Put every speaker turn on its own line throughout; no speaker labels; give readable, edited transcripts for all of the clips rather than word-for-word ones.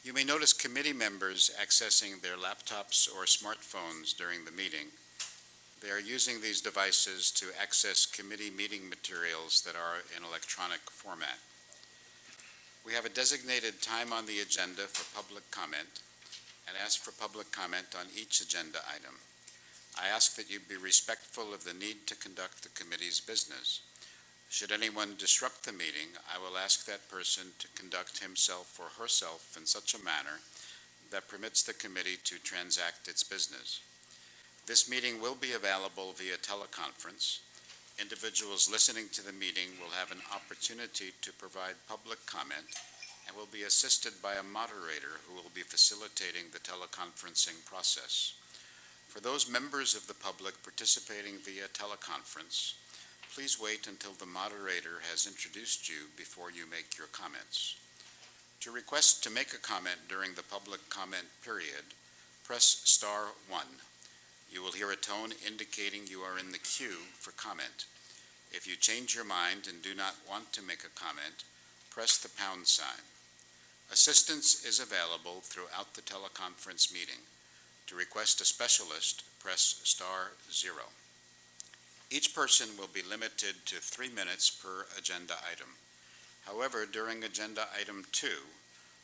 You may notice committee members accessing their laptops or smartphones during the meeting. They are using these devices to access committee meeting materials that are in electronic format. We have a designated time on the agenda for public comment and ask for public comment on each agenda item. I ask that you be respectful of the need to conduct the committee's business. Should anyone disrupt the meeting, I will ask that person to conduct himself or herself in such a manner that permits the committee to transact its business. This meeting will be available via teleconference. Individuals listening to the meeting will have an opportunity to provide public comment and will be assisted by a moderator who will be facilitating the teleconferencing process. For those members of the public participating via teleconference, please wait until the moderator has introduced you before you make your comments. To request to make a comment during the public comment period, press *1. You will hear a tone indicating you are in the queue for comment. If you change your mind and do not want to make a comment, press the # sign. Assistance is available throughout the teleconference meeting. To request a specialist, press *0. Each person will be limited to 3 minutes per agenda item. However, during agenda item 2,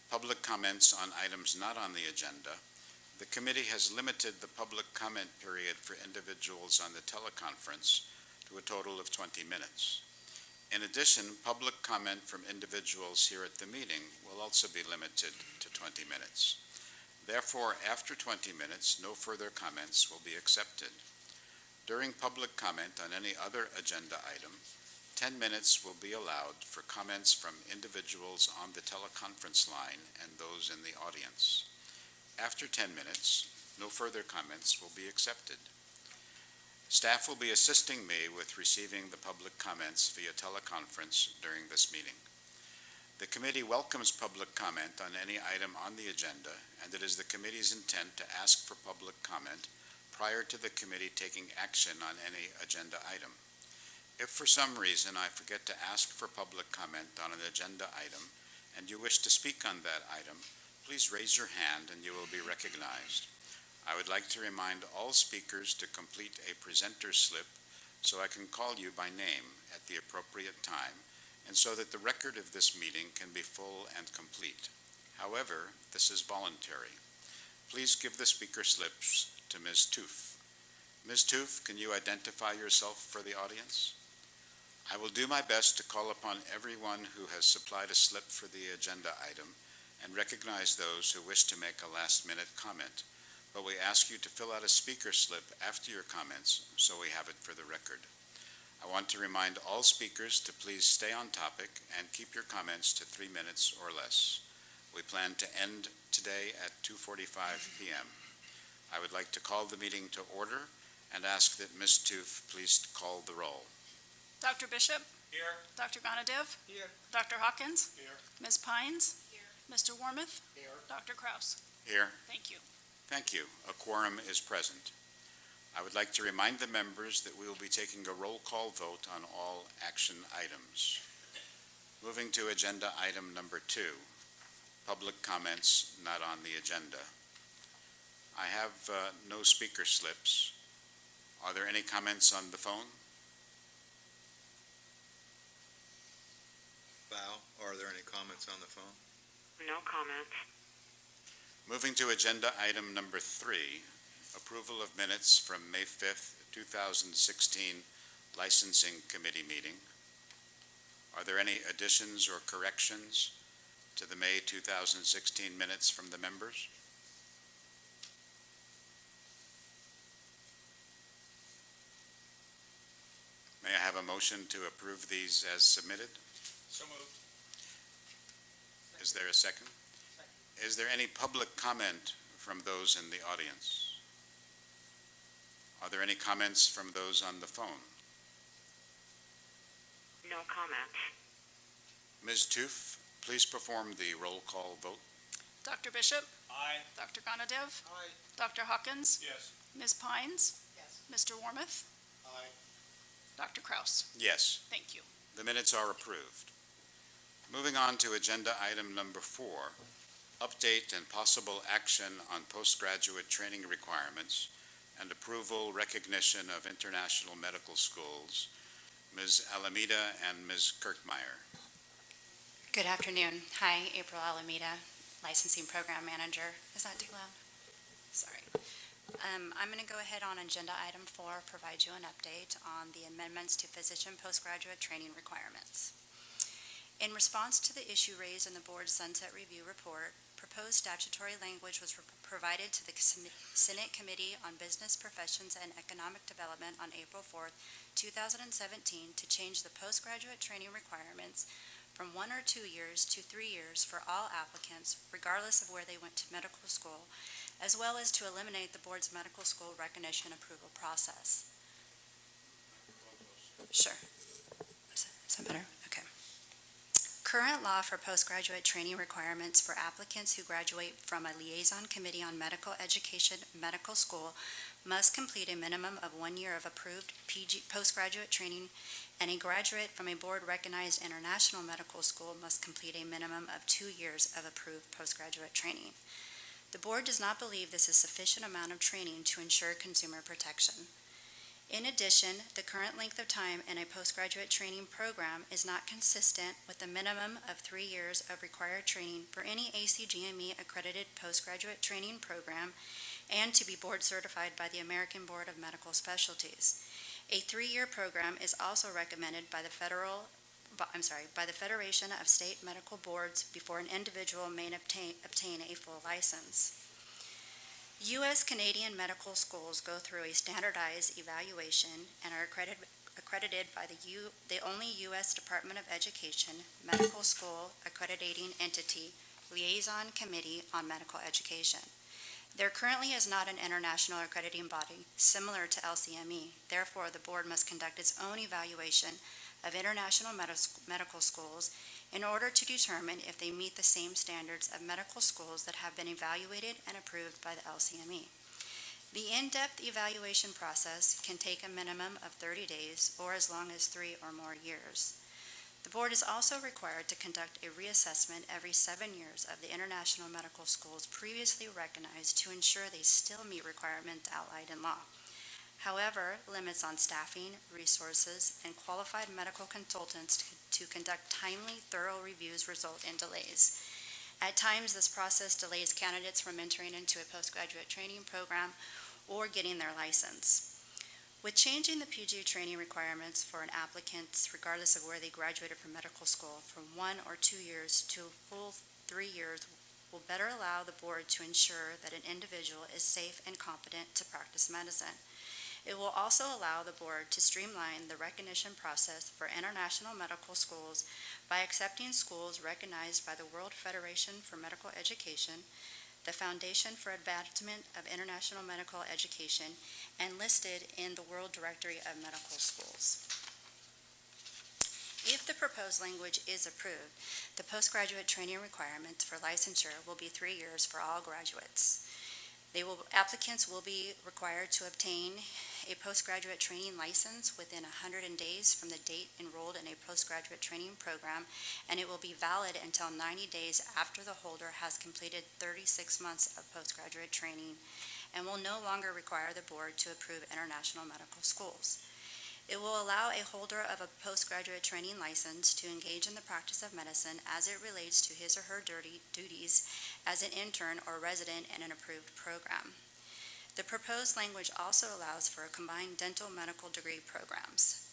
public comments on items not on the agenda, the committee has limited the public comment period for individuals on the teleconference to a total of 20 minutes. In addition, public comment from individuals here at the meeting will also be limited to 20 minutes. Therefore, after 20 minutes, no further comments will be accepted. During public comment on any other agenda item, 10 minutes will be allowed for comments from individuals on the teleconference line and those in the audience. After 10 minutes, no further comments will be accepted. Staff will be assisting me with receiving the public comments via teleconference during this meeting. The committee welcomes public comment on any item on the agenda, and it is the committee's intent to ask for public comment prior to the committee taking action on any agenda item. If for some reason I forget to ask for public comment on an agenda item and you wish to speak on that item, please raise your hand and you will be recognized. I would like to remind all speakers to complete a presenter slip so I can call you by name at the appropriate time and so that the record of this meeting can be full and complete. However, this is voluntary. Please give the speaker slips to Ms. Toof. Ms. Toof, can you identify yourself for the audience? I will do my best to call upon everyone who has supplied a slip for the agenda item and recognize those who wish to make a last-minute comment, but we ask you to fill out a speaker slip after your comments so we have it for the record. I want to remind all speakers to please stay on topic and keep your comments to 3 minutes or less. We plan to end today at 2:45 p.m. I would like to call the meeting to order and ask that Ms. Toof please call the roll.
Dr. Bishop?
Here.
Dr. Gonadev?
Here.
Dr. Hawkins?
Here.
Ms. Pines?
Here.
Mr. Wormuth?
Here.
Dr. Kraus?
Here.
Thank you.
Thank you. A quorum is present. I would like to remind the members that we will be taking a roll call vote on all action items. Moving to agenda item number 2, public comments not on the agenda. I have no speaker slips. Are there any comments on the phone?
Val, are there any comments on the phone?
No comments.
Moving to agenda item number 3, approval of minutes from May 5th, 2016 Licensing Committee meeting. Are there any additions or corrections to the May 2016 minutes from the members? May I have a motion to approve these as submitted?
So moved.
Is there a second? Is there any public comment from those in the audience? Are there any comments from those on the phone?
No comments.
Ms. Toof, please perform the roll call vote.
Dr. Bishop?
Aye.
Dr. Gonadev?
Aye.
Dr. Hawkins?
Yes.
Ms. Pines?
Yes.
Mr. Wormuth?
Aye.
Dr. Kraus?
Yes,
Thank you.
the minutes are approved. Moving on to agenda item number 4, update and possible action on postgraduate training requirements, and approval recognition of international medical schools, Ms. Alameda and Ms. Kirkmeyer.
Good afternoon. Hi, April Alameda, Licensing Program Manager. Is that too loud? Sorry. I'm going to go ahead on Agenda Item 4, provide you an update on the amendments to physician postgraduate training requirements. In response to the issue raised in the Board's Sunset Review Report, proposed statutory language was provided to the Senate Committee on Business, Professions, and Economic Development on April 4, 2017, to change the postgraduate training requirements from 1 or 2 years to 3 years for all applicants, regardless of where they went to medical school, as well as to eliminate the Board's medical school recognition approval process. Sure. Is that better? Okay. Current law for postgraduate training requirements for applicants who graduate from a liaison committee on medical education medical school must complete a minimum of 1 year of approved postgraduate training, and a graduate from a board-recognized international medical school must complete a minimum of 2 years of approved postgraduate training. The Board does not believe this is sufficient amount of training to ensure consumer protection. In addition, the current length of time in a postgraduate training program is not consistent with the minimum of 3 years of required training for any ACGME accredited postgraduate training program and to be board certified by the American Board of Medical Specialties. A 3-year program is also recommended by the Federation of State Medical Boards before an individual may obtain a full license. U.S. Canadian medical schools go through a standardized evaluation and are accredited by the only U.S. Department of Education Medical School Accrediting Entity Liaison Committee on Medical Education. There currently is not an international accrediting body similar to LCME. Therefore, the Board must conduct its own evaluation of international medical schools in order to determine if they meet the same standards of medical schools that have been evaluated and approved by the LCME. The in-depth evaluation process can take a minimum of 30 days or as long as 3 or more years. The Board is also required to conduct a reassessment every 7 years of the international medical schools previously recognized to ensure they still meet requirements outlined in law. However, limits on staffing, resources, and qualified medical consultants to conduct timely, thorough reviews result in delays. At times, this process delays candidates from entering into a postgraduate training program or getting their license. With changing the PG training requirements for an applicant, regardless of where they graduated from medical school, from 1 or 2 years to a full 3 years, will better allow the Board to ensure that an individual is safe and competent to practice medicine. It will also allow the Board to streamline the recognition process for international medical schools by accepting schools recognized by the World Federation for Medical Education, the Foundation for Advancement of International Medical Education, and listed in the World Directory of Medical Schools. If the proposed language is approved, the postgraduate training requirements for licensure will be 3 years for all graduates. Applicants will be required to obtain a postgraduate training license within 100 days from the date enrolled in a postgraduate training program, and it will be valid until 90 days after the holder has completed 36 months of postgraduate training and will no longer require the Board to approve international medical schools. It will allow a holder of a postgraduate training license to engage in the practice of medicine as it relates to his or her duties as an intern or resident in an approved program. The proposed language also allows for combined dental medical degree programs.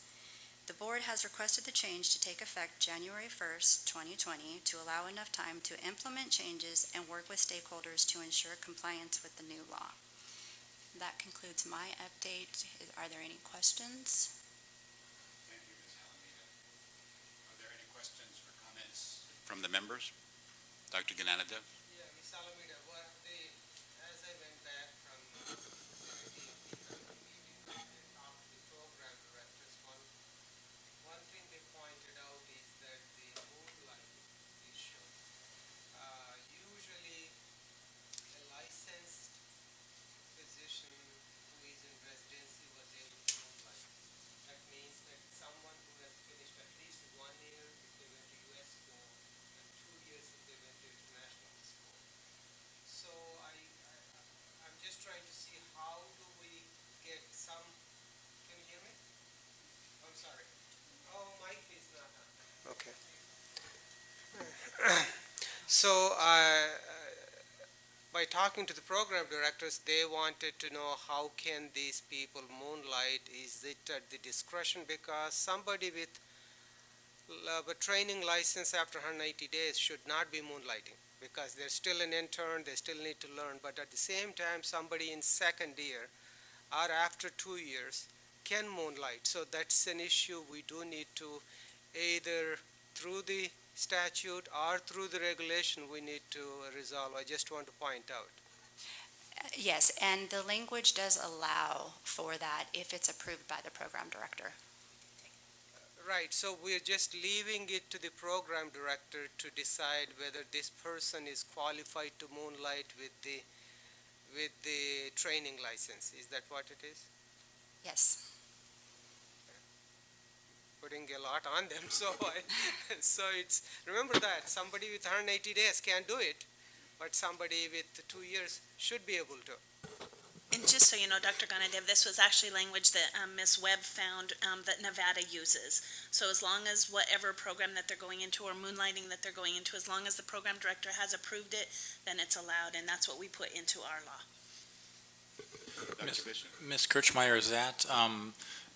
The Board has requested the change to take effect January 1st, 2020, to allow enough time to implement changes and work with stakeholders to ensure compliance with the new law. That concludes my update. Are there any questions?
Thank you, Ms. Alameda. Are there any questions or comments from the members? Dr. Gananadov?
Yeah, Ms. Alameda, as I went back from 17 meeting and talked to the program directors, one thing they pointed out is that the moonlight issue. Usually, a licensed physician who is in residency was able to moonlight. That means that someone who has finished at least 1 year if they went to U.S. school and 2 years if they went to international school. So, by talking to the program directors, they wanted to know how can these people moonlight? Is it at the discretion? Because somebody with a training license after 180 days should not be moonlighting because they're still an intern, they still need to learn. But at the same time, somebody in second year or after 2 years can moonlight. So that's an issue we do need to either through the statute or through the regulation we need to resolve. I just want to point out.
Yes, and the language does allow for that if it's approved by the program director.
Right, so we're just leaving it to the program director to decide whether this person is qualified to moonlight with the training license. Is that what it is?
Yes.
Putting a lot on them, so it's, remember that, somebody with 180 days can't do it, but somebody with 2 years should be able to.
And just so you know, Dr. Ganadev, this was actually language that Ms. Webb found that Nevada uses. So as long as whatever program that they're going into or moonlighting that they're going into, as long as the program director has approved it, then it's allowed, and that's what we put into our law.
Dr. Bishop?
Ms. Kirchmeier, is that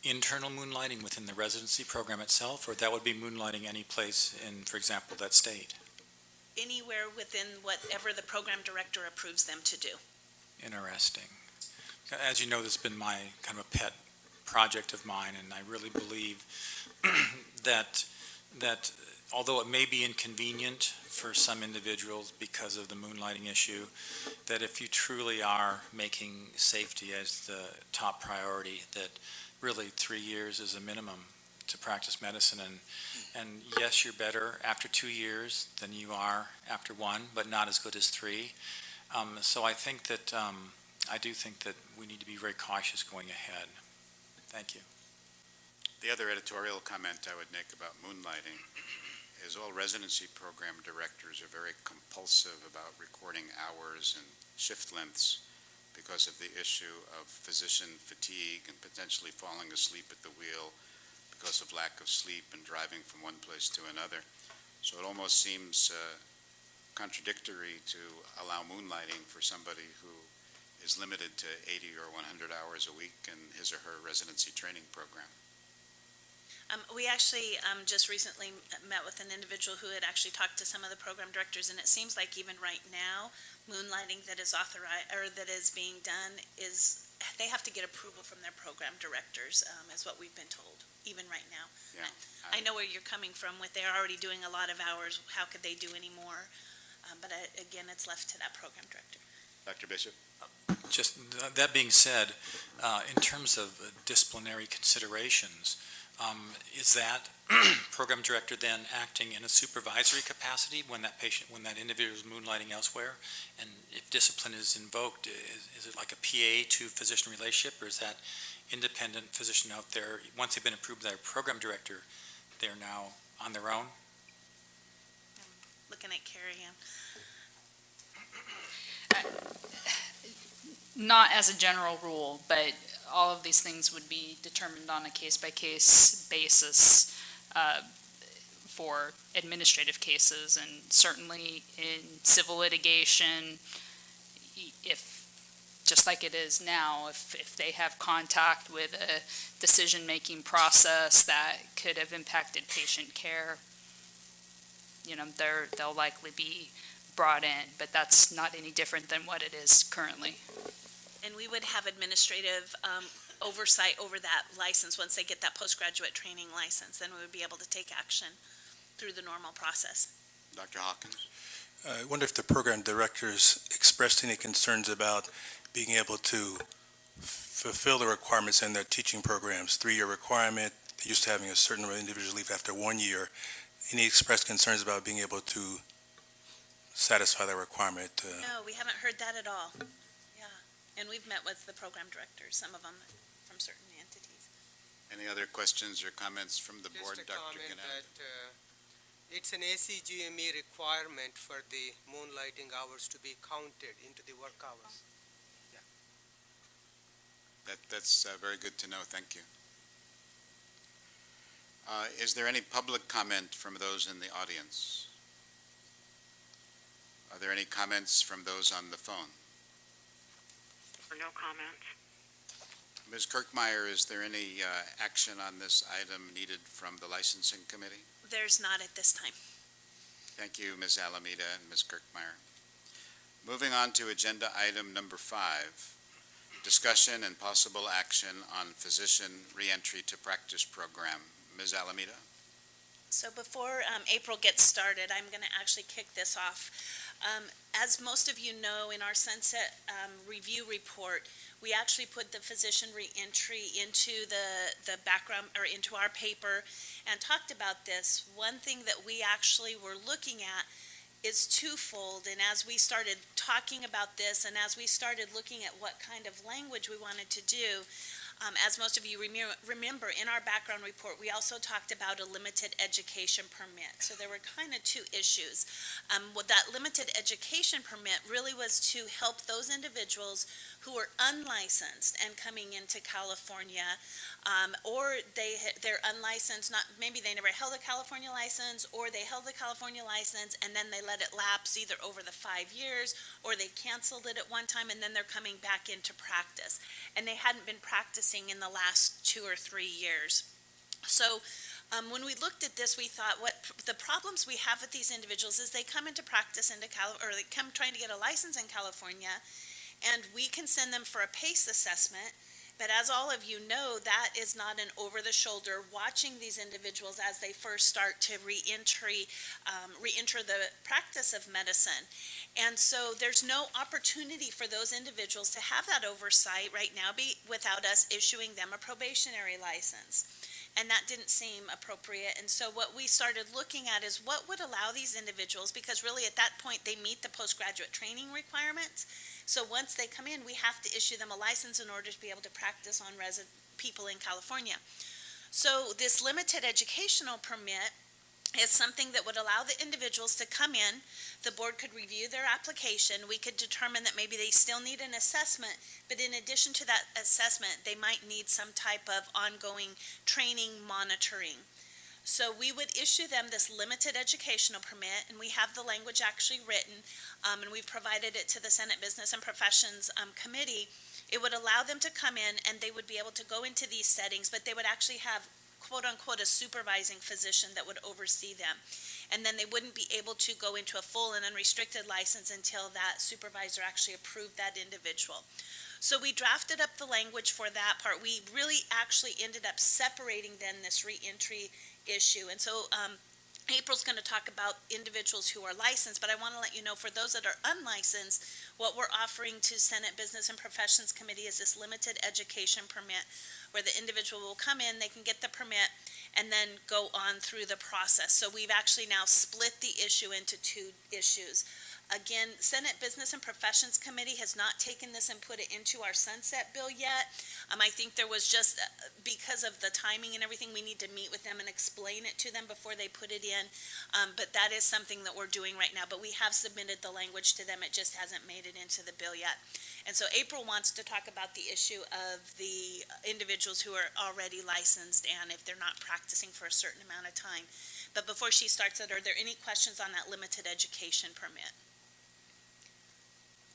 internal moonlighting within the residency program itself, or that would be moonlighting any place in, for example, that state?
Anywhere within whatever the program director approves them to do.
Interesting. As you know, this has been my kind of a pet project of mine, and I really believe that although it may be inconvenient for some individuals because of the moonlighting issue, that if you truly are making safety as the top priority, that really 3 years is a minimum to practice medicine. And yes, you're better after 2 years than you are after 1, but not as good as 3. So I think that I do think that we need to be very cautious going ahead. Thank you.
The other editorial comment I would make about moonlighting is all residency program directors are very compulsive about recording hours and shift lengths because of the issue of physician fatigue and potentially falling asleep at the wheel because of lack of sleep and driving from one place to another. So it almost seems contradictory to allow moonlighting for somebody who is limited to 80 or 100 hours a week in his or her residency training program.
We actually just recently met with an individual who had actually talked to some of the program directors, and it seems like even right now, moonlighting that is authorized or that is being done is they have to get approval from their program directors, is what we've been told, even right now.
Yeah,
I know where you're coming from with they're already doing a lot of hours. How could they do any more? But again, it's left to that program director.
Dr. Bishop?
Just that being said, in terms of disciplinary considerations, is that program director then acting in a supervisory capacity when that individual is moonlighting elsewhere? And if discipline is invoked, is it like a PA to physician relationship, or is that independent physician out there, once they've been approved by their program director, they're now on their own?
Looking at Carrie Ann.
Not as a general rule, but all of these things would be determined on a case-by-case basis for administrative cases, and certainly in civil litigation, if, just like it is now, if they have contact with a decision-making process that could have impacted patient care, they'll likely be brought in, but that's not any different than what it is currently.
And we would have administrative oversight over that license. Once they get that postgraduate training license, then we would be able to take action through the normal process.
Dr. Hawkins?
I wonder if the program directors expressed any concerns about being able to fulfill the requirements in their teaching programs. 3-year requirement, they're used to having a certain number of individuals leave after 1 year. Any expressed concerns about being able to satisfy that requirement?
No, we haven't heard that at all. Yeah, and we've met with the program directors, some of them from certain entities.
Any other questions or comments from the board,
Just a
Dr.
comment
Gennady?
that it's an ACGME requirement for the moonlighting hours to be counted into the work hours.
That's very good to know. Thank you. Is there any public comment from those in the audience? Are there any comments from those on the phone?
Or no comments?
Ms. Kirkmeyer, is there any action on this item needed from the licensing committee?
There's not at this time.
Thank you, Ms. Alameda and Ms. Kirkmeyer. Moving on to agenda item number 5, discussion and possible action on physician reentry to practice program. Ms. Alameda?
So before April gets started, I'm going to actually kick this off. As most of you know, in our Sunset Review Report, we actually put the physician reentry into the background, or into our paper, and talked about this. One thing that we actually were looking at is twofold, and as we started talking about this, and as we started looking at what kind of language we wanted to do, as most of you remember, in our background report, we also talked about a limited education permit. So there were kind of two issues. What that limited education permit really was to help those individuals who were unlicensed and coming into California, or they're unlicensed, maybe they never held a California license, or they held a California license and then they let it lapse either over the 5 years, or they canceled it at one time and then they're coming back into practice. And they hadn't been practicing in the last 2 or 3 years. So when we looked at this, we thought what the problems we have with these individuals is they come into practice or they come trying to get a license in California, and we can send them for a PACE assessment. But as all of you know, that is not an over-the-shoulder watching these individuals as they first start to reenter the practice of medicine. And so there's no opportunity for those individuals to have that oversight right now without us issuing them a probationary license. And that didn't seem appropriate. And so what we started looking at is what would allow these individuals, because really at that point they meet the postgraduate training requirements. So once they come in, we have to issue them a license in order to be able to practice on people in California. So this limited educational permit is something that would allow the individuals to come in. The board could review their application. We could determine that maybe they still need an assessment, but in addition to that assessment, they might need some type of ongoing training monitoring. So we would issue them this limited educational permit, and we have the language actually written, and we've provided it to the Senate Business and Professions Committee. It would allow them to come in, and they would be able to go into these settings, but they would actually have quote-unquote a supervising physician that would oversee them. And then they wouldn't be able to go into a full and unrestricted license until that supervisor actually approved that individual. So we drafted up the language for that part. We really actually ended up separating then this reentry issue. And so April's going to talk about individuals who are licensed, but I want to let you know for those that are unlicensed, what we're offering to Senate Business and Professions Committee is this limited education permit, where the individual will come in, they can get the permit, and then go on through the process. So we've actually now split the issue into two issues. Again, Senate Business and Professions Committee has not taken this and put it into our sunset bill yet. I think there was just, because of the timing and everything, we need to meet with them and explain it to them before they put it in. But that is something that we're doing right now. But we have submitted the language to them. It just hasn't made it into the bill yet. And so April wants to talk about the issue of the individuals who are already licensed and if they're not practicing for a certain amount of time. But before she starts it, are there any questions on that limited education permit?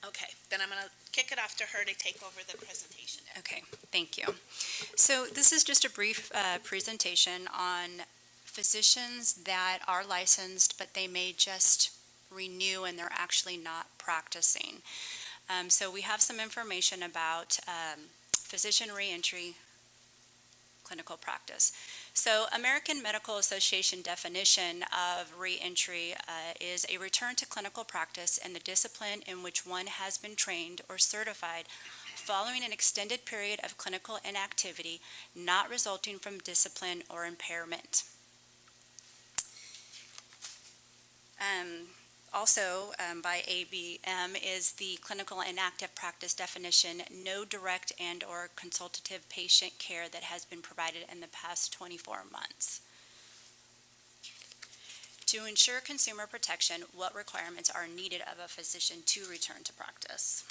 Okay, then I'm going to kick it off to her to take over the presentation.
Okay, thank you. So this is just a brief presentation on physicians that are licensed, but they may just renew and they're actually not practicing. So we have some information about physician reentry clinical practice. So American Medical Association definition of reentry is a return to clinical practice in the discipline in which one has been trained or certified following an extended period of clinical inactivity not resulting from discipline or impairment. Also, by ABM is the clinical inactive practice definition, no direct and or consultative patient care that has been provided in the past 24 months. To ensure consumer protection, what requirements are needed of a physician to return to practice?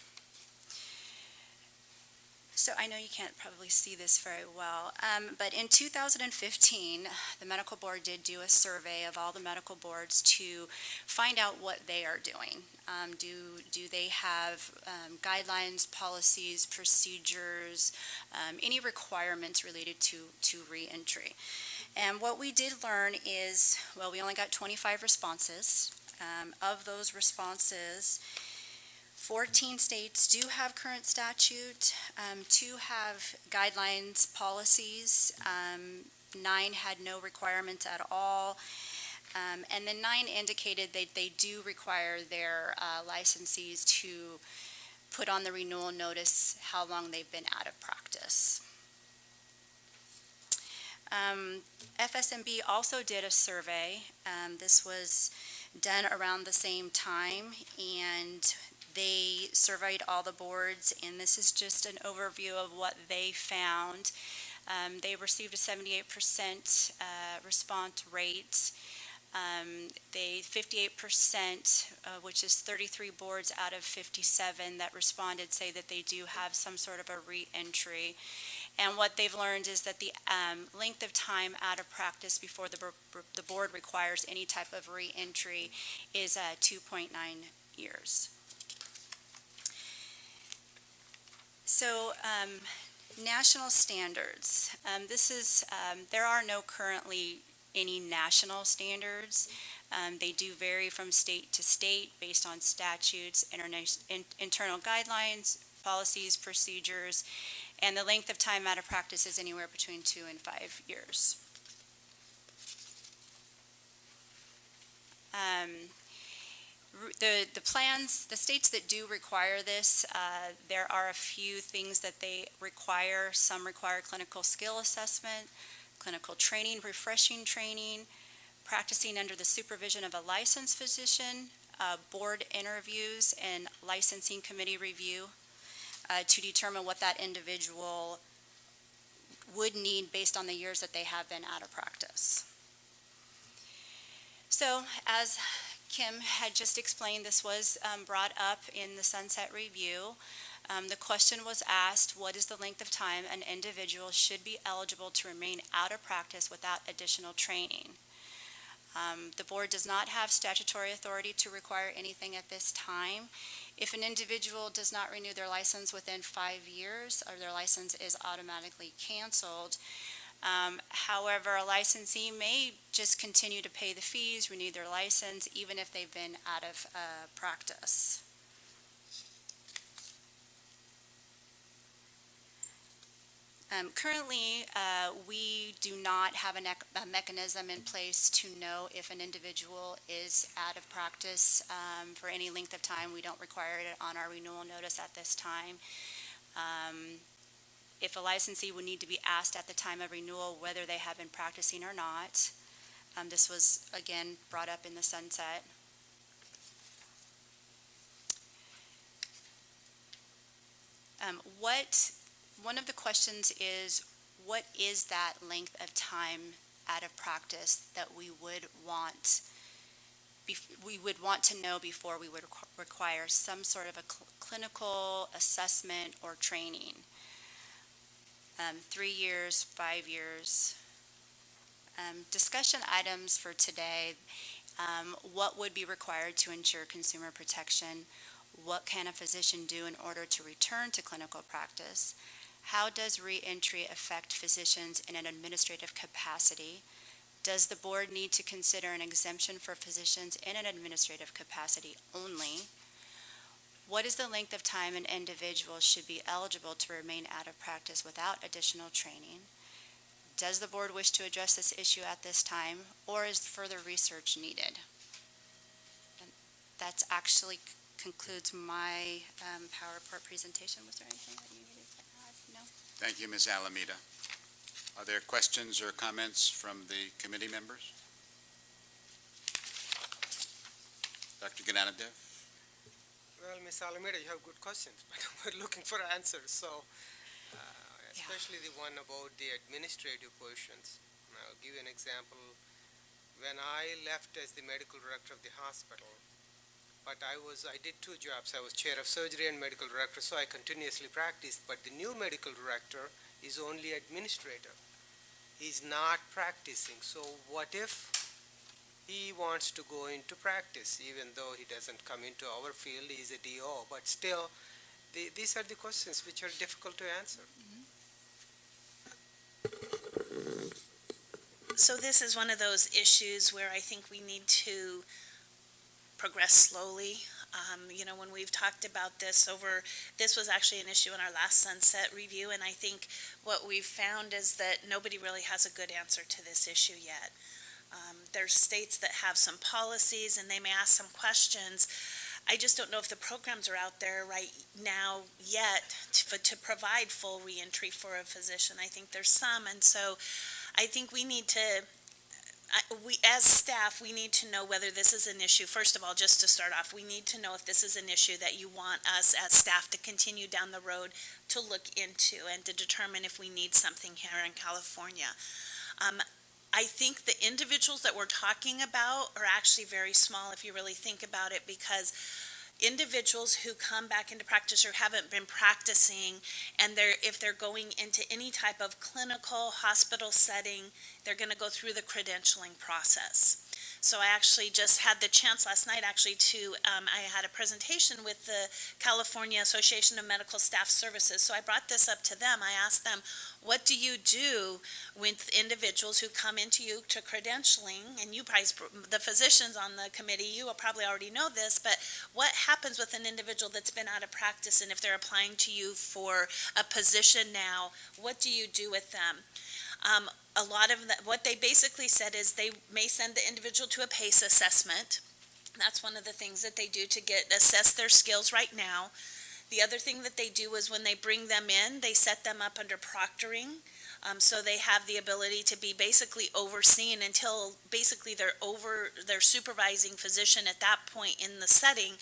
So I know you can't probably see this very well, but in 2015, the medical board did do a survey of all the medical boards to find out what they are doing. Do they have guidelines, policies, procedures, any requirements related to reentry? And what we did learn is, well, we only got 25 responses. Of those responses, 14 states do have current statute, 2 have guidelines, policies, 9 had no requirements at all, and then 9 indicated that they do require their licensees to put on the renewal notice how long they've been out of practice. FSMB also did a survey. This was done around the same time, and they surveyed all the boards, and this is just an overview of what they found. They received a 78% response rate. 58%, which is 33 boards out of 57 that responded, say that they do have some sort of a re-entry. And what they've learned is that the length of time out of practice before the board requires any type of re-entry is 2.9 years. So, national standards. There are no currently any national standards. They do vary from state to state based on statutes, internal guidelines, policies, procedures, and the length of time out of practice is anywhere between 2 and 5 years. The plans, the states that do require this, there are a few things that they require. Some require clinical skill assessment, clinical training, refreshing training, practicing under the supervision of a licensed physician, board interviews, and licensing committee review to determine what that individual would need based on the years that they have been out of practice. So, as Kim had just explained, this was brought up in the Sunset Review. The question was asked, what is the length of time an individual should be eligible to remain out of practice without additional training? The board does not have statutory authority to require anything at this time. If an individual does not renew their license within 5 years, or their license is automatically canceled, however, a licensee may just continue to pay the fees, renew their license, even if they've been out of practice. Currently, we do not have a mechanism in place to know if an individual is out of practice for any length of time. We don't require it on our renewal notice at this time. If a licensee would need to be asked at the time of renewal whether they have been practicing or not. This was, again, brought up in the Sunset. One of the questions is, what is that length of time out of practice that we would want to know before we would require some sort of a clinical assessment or training? 3 years, 5 years. Discussion items for today. What would be required to ensure consumer protection? What can a physician do in order to return to clinical practice? How does re-entry affect physicians in an administrative capacity? Does the board need to consider an exemption for physicians in an administrative capacity only? What is the length of time an individual should be eligible to remain out of practice without additional training? Does the board wish to address this issue at this time, or is further research needed? And that actually concludes my PowerPoint presentation. Was there anything that you needed to add? No?
Thank you, Ms. Alameda. Are there questions or comments from the committee members? Dr. Gnanadev?
Well, Ms. Alameda, you have good questions, but we're looking for answers. So, especially the one about the administrative portions. I'll give you an example. When I left as the medical director of the hospital, but I did two jobs. I was chair of surgery and medical director, so I continuously practiced. But the new medical director is only administrator. He's not practicing. So what if he wants to go into practice, even though he doesn't come into our field, he's a DO, but still, these are the questions which are difficult to answer.
So this is one of those issues where I think we need to progress slowly. When we've talked about this this was actually an issue in our last sunset review, and I think what we've found is that nobody really has a good answer to this issue yet. There's states that have some policies and they may ask some questions. I just don't know if the programs are out there right now yet to provide full reentry for a physician. I think there's some, and so I think we need to, as staff, we need to know whether this is an issue. First of all, just to start off, we need to know if this is an issue that you want us as staff to continue down the road to look into and to determine if we need something here in California. I think the individuals that we're talking about are actually very small if you really think about it, because individuals who come back into practice or haven't been practicing, and if they're going into any type of clinical hospital setting, they're going to go through the credentialing process. So I actually just had the chance last night I had a presentation with the California Association of Medical Staff Services. So I brought this up to them. I asked them, what do you do with individuals who come into you to credentialing? And you guys, the physicians on the committee, you will probably already know this, but what happens with an individual that's been out of practice, and if they're applying to you for a position now, what do you do with them? A lot of what they basically said is they may send the individual to a PACE assessment. That's one of the things that they do to assess their skills right now. The other thing that they do is when they bring them in, they set them up under proctoring. So they have the ability to be basically overseen until basically their supervising physician at that point in the setting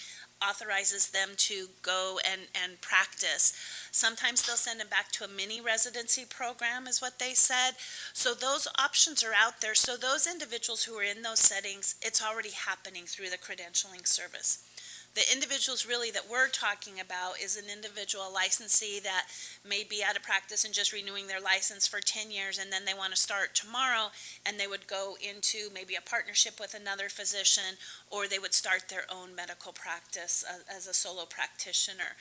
authorizes them to go and practice. Sometimes they'll send them back to a mini residency program is what they said. So those options are out there. So those individuals who are in those settings, it's already happening through the credentialing service. The individuals really that we're talking about is an individual licensee that may be out of practice and just renewing their license for 10 years, and then they want to start tomorrow, and they would go into maybe a partnership with another physician, or they would start their own medical practice as a solo practitioner.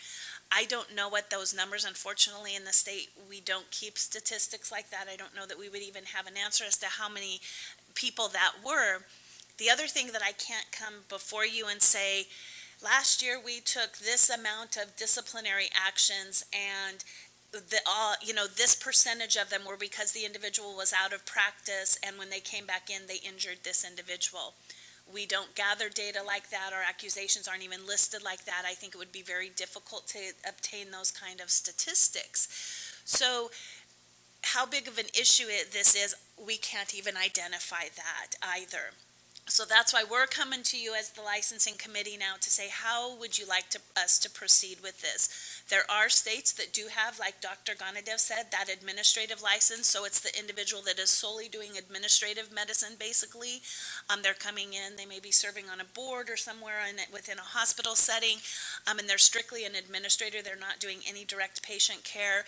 I don't know what those numbers, unfortunately, in the state, we don't keep statistics like that. I don't know that we would even have an answer as to how many people that were. The other thing that I can't come before you and say, last year we took this amount of disciplinary actions, and this percentage of them were because the individual was out of practice, and when they came back in, they injured this individual. We don't gather data like that. Our accusations aren't even listed like that. I think it would be very difficult to obtain those kind of statistics. So how big of an issue this is, we can't even identify that either. So that's why we're coming to you as the licensing committee now to say, how would you like us to proceed with this? There are states that do have, like Dr. Ganadev said, that administrative license. So it's the individual that is solely doing administrative medicine, basically. They're coming in, they may be serving on a board or somewhere within a hospital setting, and they're strictly an administrator. They're not doing any direct patient care.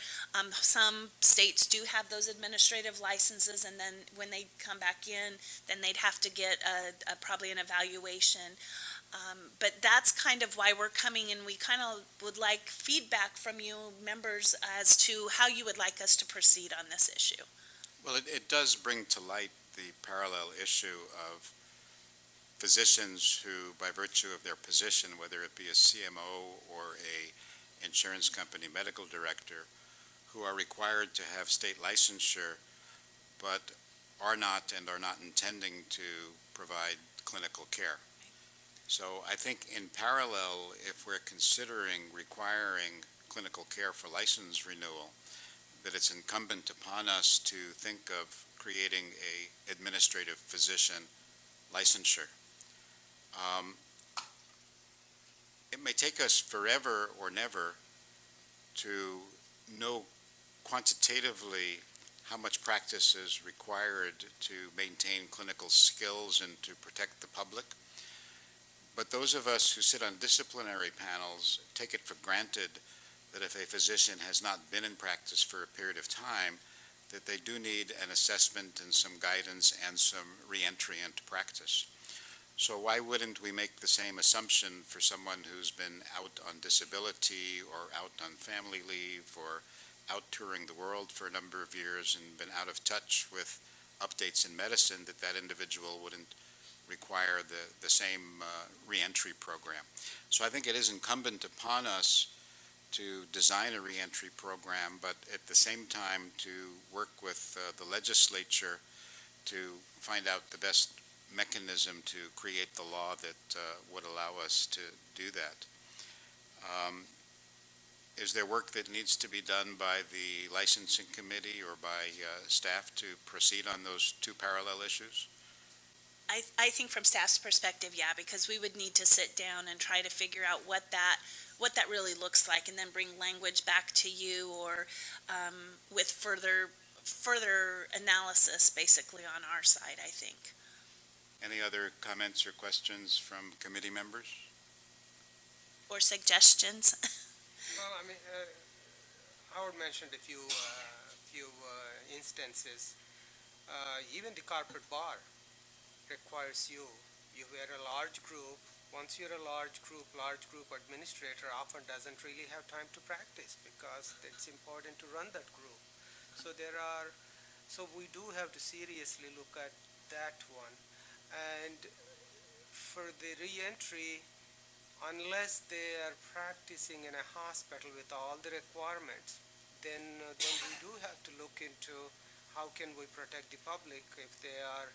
Some states do have those administrative licenses, and then when they come back in, then they'd have to get probably an evaluation. But that's kind of why we're coming, and we kind of would like feedback from you members as to how you would like us to proceed on this issue.
Well, it does bring to light the parallel issue of physicians who, by virtue of their position, whether it be a CMO or a insurance company medical director, who are required to have state licensure, but are not intending to provide clinical care. So I think in parallel, if we're considering requiring clinical care for license renewal, that it's incumbent upon us to think of creating a administrative physician licensure. It may take us forever or never to know quantitatively how much practice is required to maintain clinical skills and to protect the public. But those of us who sit on disciplinary panels take it for granted that if a physician has not been in practice for a period of time, that they do need an assessment and some guidance and some reentry into practice. So why wouldn't we make the same assumption for someone who's been out on disability or out on family leave or out touring the world for a number of years and been out of touch with updates in medicine, that that individual wouldn't require the same reentry program. So I think it is incumbent upon us to design a reentry program, but at the same time to work with the legislature to find out the best mechanism to create the law that would allow us to do that. Is there work that needs to be done by the licensing committee or by staff to proceed on those two parallel issues?
I think from staff's perspective, yeah, because we would need to sit down and try to figure out what that really looks like, and then bring language back to you, or with further analysis, basically, on our side, I think.
Any other comments or questions from committee members?
Or suggestions.
Well, I mean, Howard mentioned a few instances. Even the corporate bar requires you are a large group. Once you're a large group administrator often doesn't really have time to practice because it's important to run that group. So we do have to seriously look at that one. And for the reentry, unless they are practicing in a hospital with all the requirements, then we do have to look into how can we protect the public if they are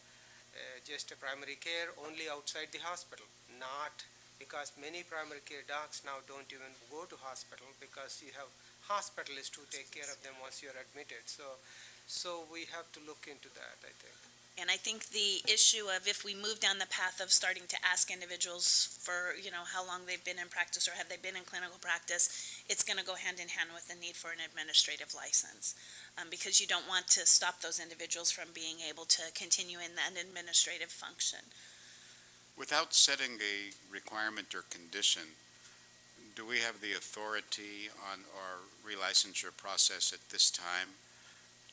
just a primary care only outside the hospital, not because many primary care docs now don't even go to hospital because you have hospitalists who take care of them once you're admitted. So we have to look into that, I think.
And I think the issue of if we move down the path of starting to ask individuals for, how long they've been in practice or have they been in clinical practice, it's going to go hand in hand with the need for an administrative license. Because you don't want to stop those individuals from being able to continue in that administrative function.
Without setting a requirement or condition, do we have the authority on our relicensure process at this time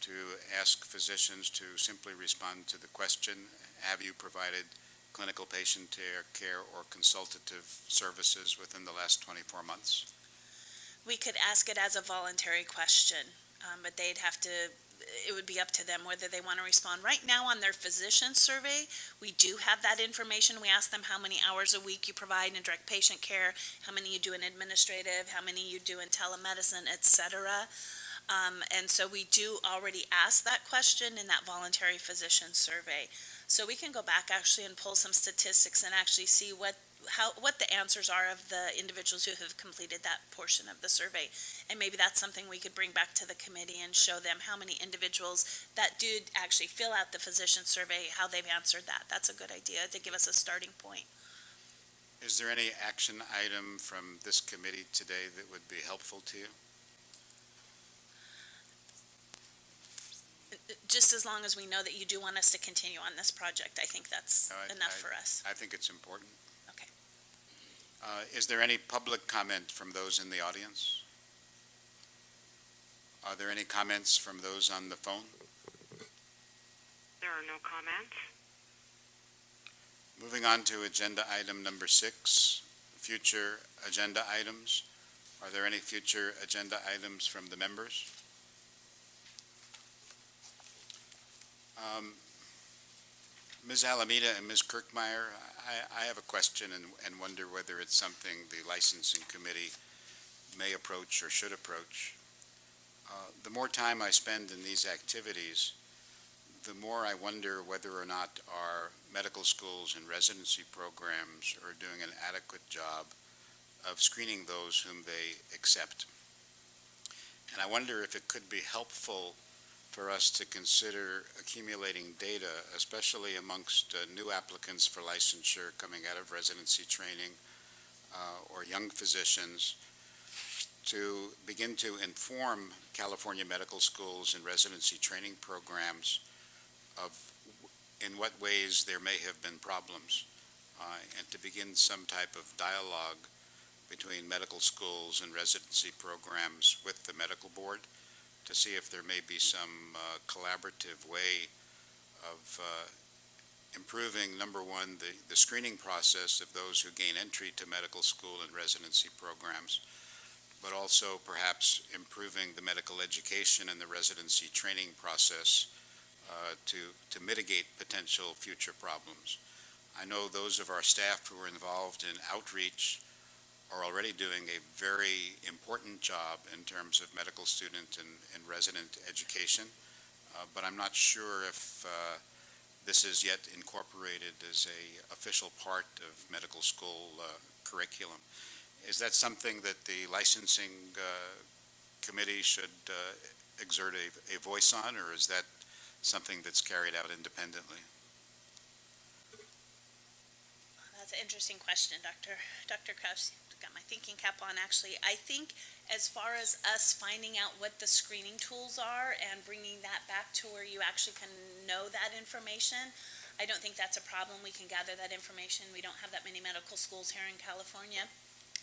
to ask physicians to simply respond to the question, have you provided clinical patient care or consultative services within the last 24 months?
We could ask it as a voluntary question, but it would be up to them whether they want to respond. Right now on their physician survey, we do have that information. We ask them how many hours a week you provide in direct patient care, how many you do in administrative, how many you do in telemedicine, et cetera. And so we do already ask that question in that voluntary physician survey. So we can go back actually and pull some statistics and actually see what the answers are of the individuals who have completed that portion of the survey. And maybe that's something we could bring back to the committee and show them how many individuals that do actually fill out the physician survey, how they've answered that. That's a good idea to give us a starting point.
Is there any action item from this committee today that would be helpful to you?
Just as long as we know that you do want us to continue on this project, I think that's enough for us.
I think it's important.
Okay.
Is there any public comment from those in the audience? Are there any comments from those on the phone?
There are no comments.
Moving on to agenda item number 6, future agenda items. Are there any future agenda items from the members? Ms. Alameda and Ms. Kirkmeyer, I have a question and wonder whether it's something the licensing committee may approach or should approach. The more time I spend in these activities, the more I wonder whether or not our medical schools and residency programs are doing an adequate job of screening those whom they accept. And I wonder if it could be helpful for us to consider accumulating data, especially amongst new applicants for licensure coming out of residency training or young physicians, to begin to inform California medical schools and residency training programs of in what ways there may have been problems and to begin some type of dialogue between medical schools and residency programs with the medical board to see if there may be some collaborative way of improving, number one, the screening process of those who gain entry to medical school and residency programs, but also perhaps improving the medical education and the residency training process to mitigate potential future problems. I know those of our staff who are involved in outreach are already doing a very important job in terms of medical student and resident education, but I'm not sure if this is yet incorporated as a official part of medical school curriculum. Is that something that the licensing committee should exert a voice on, or is that something that's carried out independently?
That's an interesting question, Dr. Kraus. Got my thinking cap on, actually. I think as far as us finding out what the screening tools are and bringing that back to where you actually can know that information, I don't think that's a problem. We can gather that information. We don't have that many medical schools here in California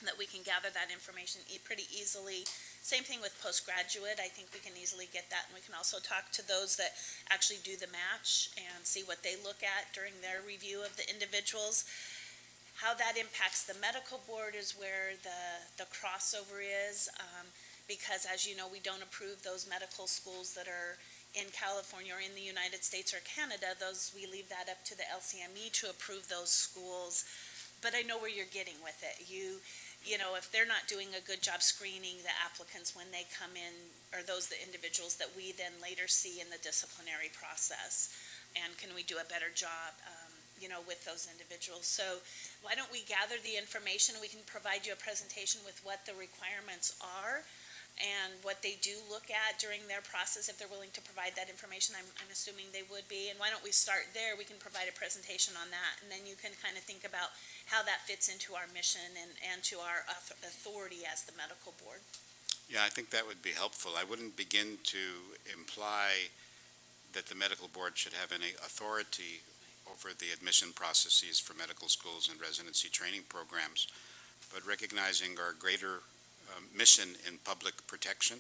that we can gather that information pretty easily. Same thing with postgraduate. I think we can easily get that, and we can also talk to those that actually do the match and see what they look at during their review of the individuals. How that impacts the medical board is where the crossover is, because as you know, we don't approve those medical schools that are in California or in the United States or Canada. Those, we leave that up to the LCME to approve those schools. But I know where you're getting with it. You know, if they're not doing a good job screening the applicants when they come in, or those the individuals that we then later see in the disciplinary process, and can we do a better job with those individuals. So why don't we gather the information? We can provide you a presentation with what the requirements are and what they do look at during their process. If they're willing to provide that information, I'm assuming they would be. And why don't we start there? We can provide a presentation on that, and then you can kind of think about how that fits into our mission and to our authority as the medical board.
Yeah, I think that would be helpful. I wouldn't begin to imply that the medical board should have any authority over the admission processes for medical schools and residency training programs, but recognizing our greater mission in public protection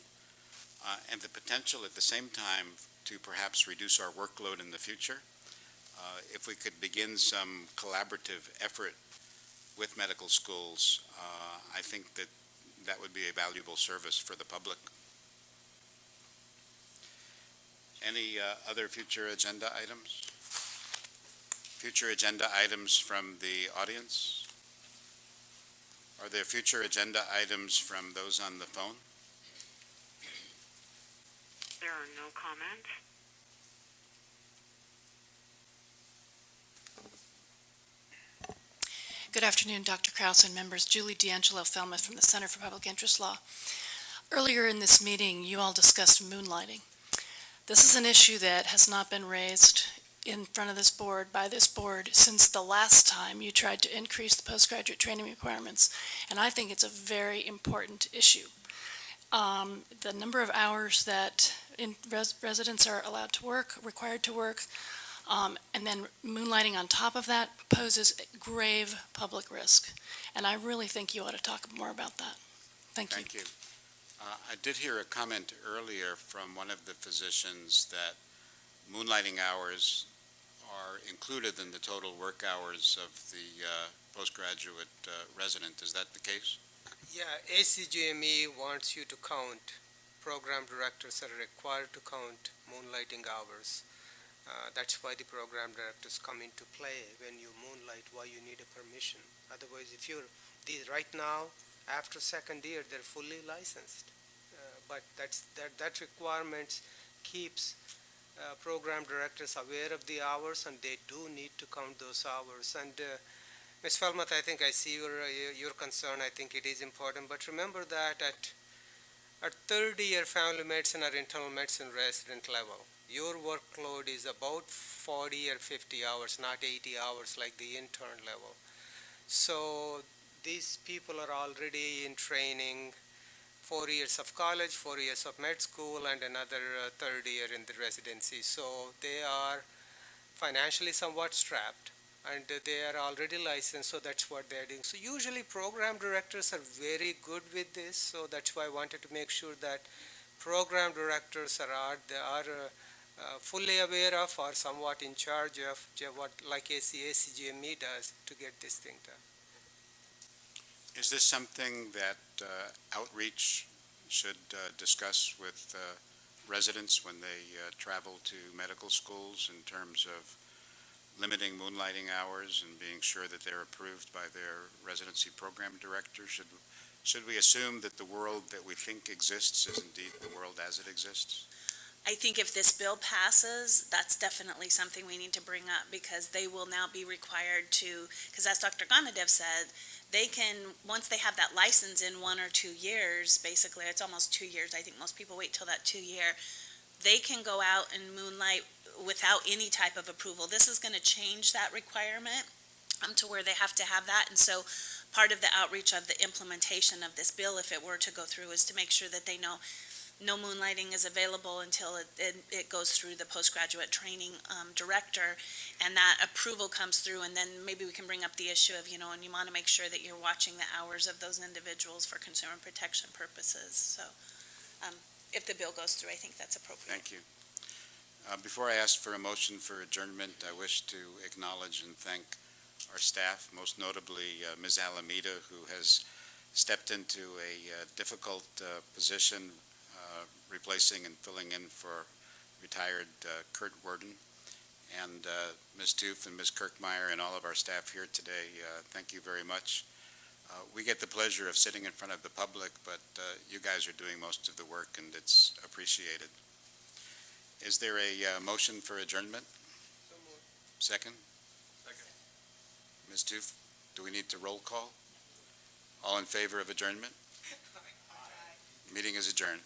and the potential at the same time to perhaps reduce our workload in the future. If we could begin some collaborative effort with medical schools, I think that would be a valuable service for the public. Any other future agenda items? Future agenda items from the audience? Are there future agenda items from those on the phone?
There are no comments.
Good afternoon, Dr. Kraus and members. Julie D'Angelo Felmuth from the Center for Public Interest Law. Earlier in this meeting, you all discussed moonlighting. This is an issue that has not been raised in front of this board, by this board, since the last time you tried to increase the postgraduate training requirements, and I think it's a very important issue. The number of hours that residents are allowed to work, required to work, and then moonlighting on top of that poses grave public risk, and I really think you ought to talk more about that. Thank you.
Thank you. I did hear a comment earlier from one of the physicians that moonlighting hours are included in the total work hours of the postgraduate resident. Is that the case?
Yeah, ACGME wants you to count. Program directors are required to count moonlighting hours. That's why the program directors come into play. When you moonlight, why you need a permission. Otherwise, if you're right now, after second year, they're fully licensed. But that requirement keeps program directors aware of the hours, and they do need to count those hours. And Ms. Felmuth, I think I see your concern. I think it is important. But remember that at third-year family medicine or internal medicine resident level, your workload is about 40 or 50 hours, not 80 hours like the intern level. So these people are already in training, 4 years of college, 4 years of med school, and another third year in the residency. So they are financially somewhat strapped. and they are already licensed, so that's what they're doing. So usually program directors are very good with this, so that's why I wanted to make sure that program directors are fully aware of or somewhat in charge of what like ACGME does to get this thing done.
Is this something that outreach should discuss with residents when they travel to medical schools in terms of limiting moonlighting hours and being sure that they're approved by their residency program director? Should we assume that the world that we think exists is indeed the world as it exists?
I think if this bill passes, that's definitely something we need to bring up, because they will now be required to, because as Dr. Gonadev said, they can, once they have that license in 1 or 2 years, basically, it's almost 2 years, I think most people wait till that 2 year, they can go out and moonlight without any type of approval. This is going to change that requirement to where they have to have that. And so part of the outreach of the implementation of this bill, if it were to go through, is to make sure that they know no moonlighting is available until it goes through the postgraduate training director, and that approval comes through. And then maybe we can bring up the issue of, and you want to make sure that you're watching the hours of those individuals for consumer protection purposes. So if the bill goes through, I think that's appropriate.
Thank you. Before I ask for a motion for adjournment, I wish to acknowledge and thank our staff, most notably Ms. Alameda, who has stepped into a difficult position, replacing and filling in for retired Kurt Worden. And Ms. Toof and Ms. Kirkmeyer and all of our staff here today, thank you very much. We get the pleasure of sitting in front of the public, but you guys are doing most of the work, and it's appreciated. Is there a motion for adjournment?
So moved.
Second? Second. Ms. Toof, do we need to roll call? All in favor of adjournment? Meeting is adjourned.